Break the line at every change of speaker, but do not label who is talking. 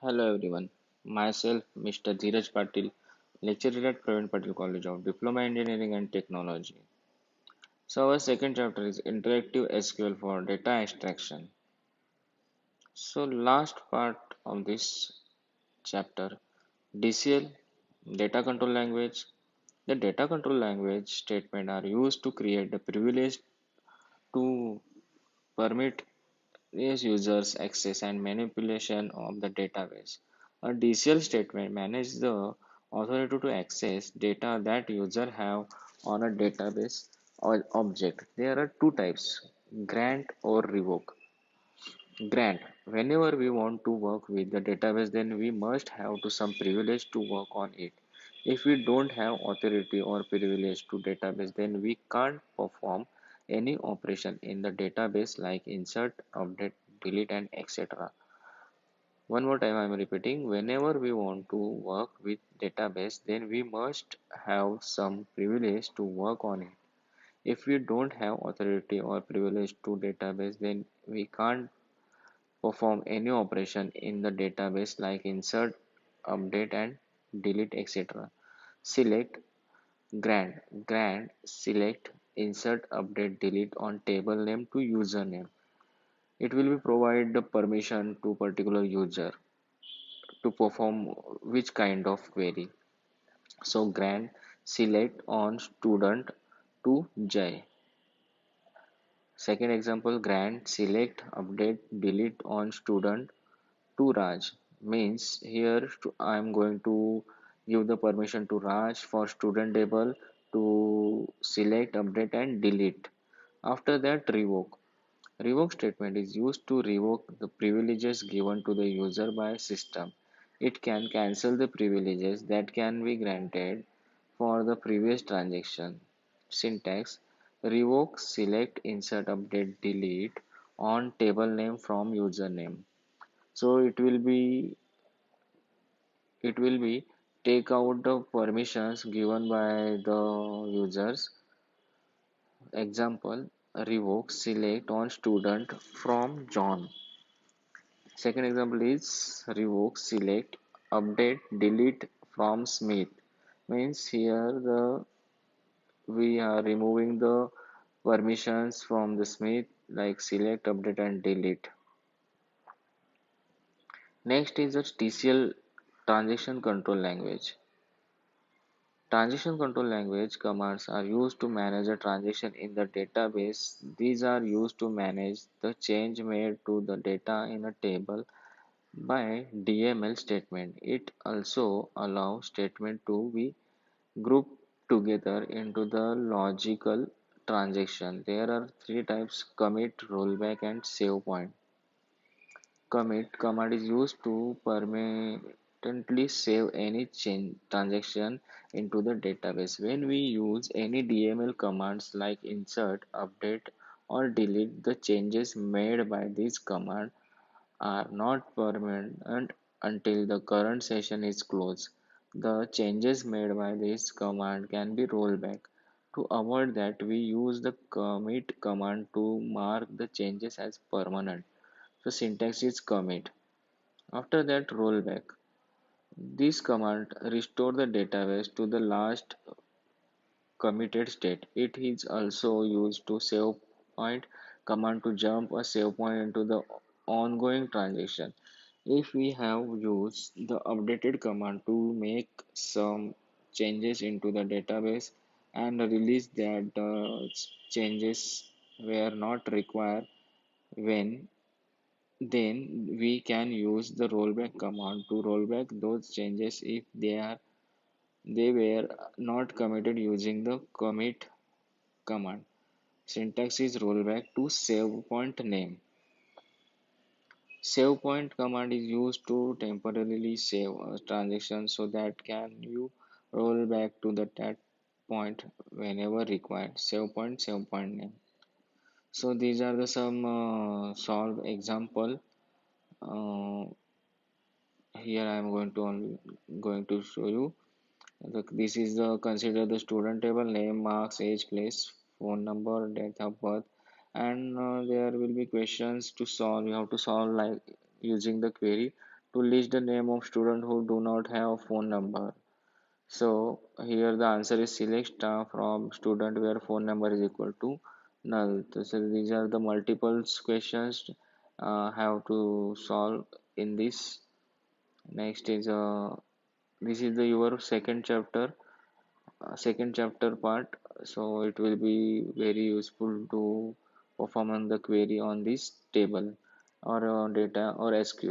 Hello everyone, myself Mr. Dheeraj Patil, lecturer at Praveen Patil College of Diploma Engineering and Technology. So our second chapter is Interactive SQL for Data Extraction. So last part of this chapter, DCL, Data Control Language. The data control language statement are used to create the privilege to permit is users access and manipulation of the database. A DCL statement manages the authority to access data that user have on a database or object. There are two types, grant or revoke. Grant, whenever we want to work with the database, then we must have to some privilege to work on it. If we don't have authority or privilege to database, then we can't perform any operation in the database like insert, update, delete, and etc. One more time I am repeating, whenever we want to work with database, then we must have some privilege to work on it. If we don't have authority or privilege to database, then we can't perform any operation in the database like insert, update, and delete, etc. Select grant, select, insert, update, delete on table name to username. It will be provide the permission to particular user to perform which kind of query. So grant select on student to Jai. Second example, grant select update delete on student to Raj. Means here I am going to give the permission to Raj for student table to select update and delete. After that, revoke. Revoke statement is used to revoke the privileges given to the user by system. It can cancel the privileges that can be granted for the previous transaction. Syntax: revoke, select, insert, update, delete on table name from username. So it will be take out the permissions given by the users. Example: revoke, select on student from John. Second example is revoke, select, update, delete from Smith. Means here the we are removing the permissions from the Smith like select, update and delete. Next is the TCL transaction control language. Transaction control language commands are used to manage a transaction in the database. These are used to manage the change made to the data in a table by DML statement. It also allows statement to be grouped together into the logical transaction. There are three types: commit, rollback, and save point. Commit command is used to permanently save any change transaction into the database. When we use any DML commands like insert, update, or delete, the changes made by this command are not permanent until the current session is closed. The changes made by this command can be rolled back. To avoid that, we use the commit command to mark the changes as permanent. So syntax is commit. After that, rollback. This command restore the database to the last committed state. It is also used to save point command to jump a save point into the ongoing transaction. If we have used the updated command to make some changes into the database and release that the changes were not required when then we can use the rollback command to roll back those changes if they were not committed using the commit command. Syntax is rollback to save point name. Save point command is used to temporarily save a transaction so that can you roll back to that point whenever required. Save point name. So these are the some solved example. Uh, Here I am going to show you. This is the consider the student table: name, marks, age, place, phone number, date of birth, and there will be questions to solve. You have to solve like using the query to list the name of student who do not have phone number. So here the answer is select star from student where phone number is equal to null. So these are the multiple questions have to solve in this. Next is this is the your second chapter part. So it will be very useful to perform on the query on this table or data or SQL.